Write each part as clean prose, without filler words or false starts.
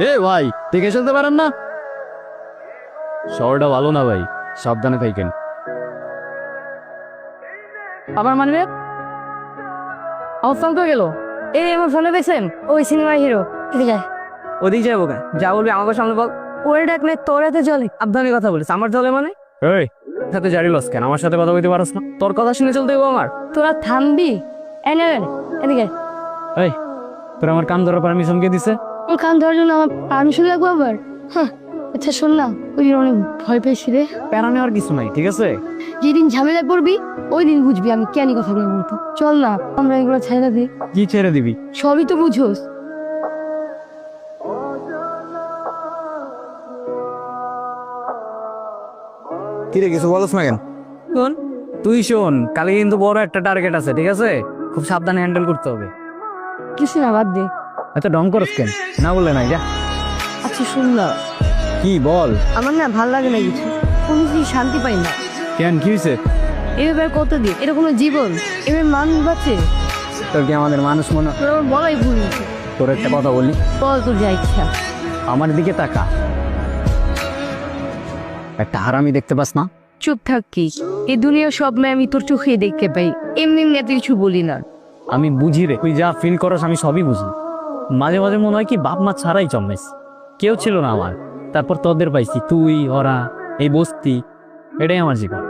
এ ভাই দেখে চলতে পারেন না? শহরটা ভালো না ভাই, সাবধানে থাকেন। আবার মানবে অবস্থান তো গেল। এই আমার ফোনে দেখছেন ওই সিনেমার হিরো। ঠিক আছে ওদিক যাবো কেন? যা বলবি আমাকে সামনে বল। ওরে ডাকলে তোর হাতে জলে আবদামি কথা বলিস, আমার জলে মানে এই সাথে জারি লস কেন? আমার সাথে কথা বলতে পারস না? তোর কথা শুনে চলতে হবো আমার? তোরা থামবি? এনে এদিকে। এই তোর আমার কান ধরার পারমিশন কে দিছে? ওর কান ধরার জন্য আমার পারমিশন লাগবে আবার? হ্যাঁ আচ্ছা শোন না, ওই দিন অনেক ভয় পেয়েছি রে। প্যারা নেওয়ার কিছু নাই, ঠিক আছে? যেদিন ঝামেলায় পড়বি ওই দিন বুঝবি আমি কেন কথা বলবো। চল না আমরা এগুলো ছেড়ে দিই। কি ছেড়ে দিবি? সবই তো বুঝোস। কিরে কিছু বলস না কেন? শোন তুই শোন, কালকে কিন্তু বড় একটা টার্গেট আছে, ঠিক আছে? খুব সাবধানে হ্যান্ডেল করতে হবে। কিছু না বাদ দে। এত ডং করস কেন? না বললে নাই যা। আচ্ছা শোন না, কি বল? আমার না ভাল লাগে না কিছু, কোনো কিছু শান্তি পাই না। কেন কি হয়েছে? এবার কতদিন এটা কোনো জীবন? এবার মানুষ বাঁচে? তোর কি আমাদের মানুষ মনে হয়? তোর আমার বলাই ভুল হয়েছে। তোর একটা কথা বলি, বল তোর যা ইচ্ছা। আমার দিকে তাকা। একটা হারামি দেখতে পাস না? চুপ থাক কি, এই দুনিয়ার সব মেয়ে আমি তোর চোখে দেখতে পাই, এমনি এমনি এত কিছু বলি না। আমি বুঝি রে, তুই যা ফিল করস আমি সবই বুঝি। মাঝে মাঝে মনে হয় কি বাপ মা ছাড়াই জন্মেছি, কেউ ছিল না আমার, তারপর তোদের পাইছি, তুই ওরা এই বস্তি, এটাই আমার জীবন।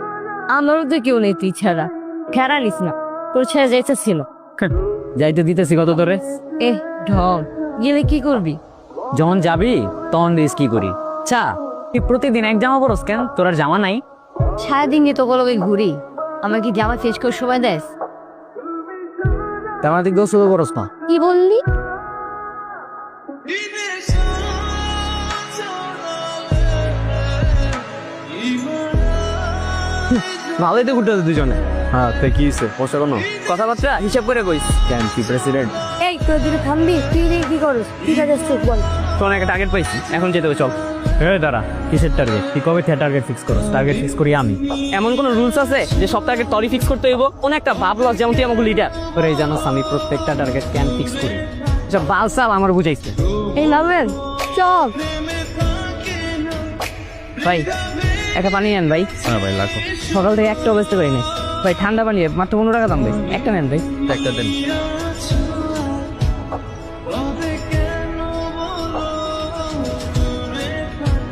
আমারও তো কেউ নেই তুই ছাড়া। ফেরা নিস না, তোর ছেড়ে যাইতে ছিল। যাইতে দিতেছি কত তোরে? এ ঢং, গেলে কি করবি? যখন যাবি তখন দিস কি করি। চা তুই প্রতিদিন এক জামা পরস কেন? তোর আর জামা নাই? সারাদিন যে তোকে লগে ঘুরি, আমার কি জামা চেঞ্জ করে সময় দেস? তেমন দিক দোষ করস না। কি বললি? ভালোই তো ঘুরতে দুজনে। হ্যাঁ তাই কি হয়েছে? বসে কোনো কথাবার্তা হিসাব করে কইস। কেন কি প্রেসিডেন্ট? এই তোর দিকে থামবি? তুই যে কি করস? ঠিক আছে বল। তোর একটা টার্গেট পাইছি, এখন যেতে হবে, চল। হ্যাঁ দাঁড়া, কিসের টার্গেট? তুই কবে থেকে টার্গেট ফিক্স করস? টার্গেট ফিক্স করি আমি। এমন কোন রুলস আছে যে সব টার্গেট তরি ফিক্স করতে হইব? কোন একটা ভাবলাস যেমন তুই আমাকে লিডার। তোর এই জানোস আমি প্রত্যেকটা টার্গেট ক্যান ফিক্স করি। আচ্ছা বালসাল আমার বুঝাইছে। এই নামেন চল ভাই, একটা পানি নেন ভাই। হ্যাঁ ভাই লাগো। সকাল থেকে একটা অবস্থা পাই নাই ভাই, ঠান্ডা পানি মাত্র 15 টাকা দাম ভাই, একটা নেন ভাই। একটা দেন।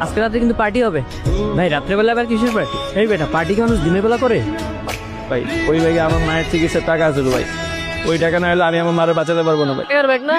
আজকে রাতে কিন্তু পার্টি হবে ভাই রাত্রেবেলা আবার কিসের পার্টি? এই বেটা পার্টি কি মানুষ দিনের বেলা করে? ভাই ওই ভাই আমার মায়ের চিকিৎসার টাকা আছে তো ভাই, ওই টাকা না হলে আমি আমার মারে বাঁচাতে পারবো না ভাই। ব্যাগ না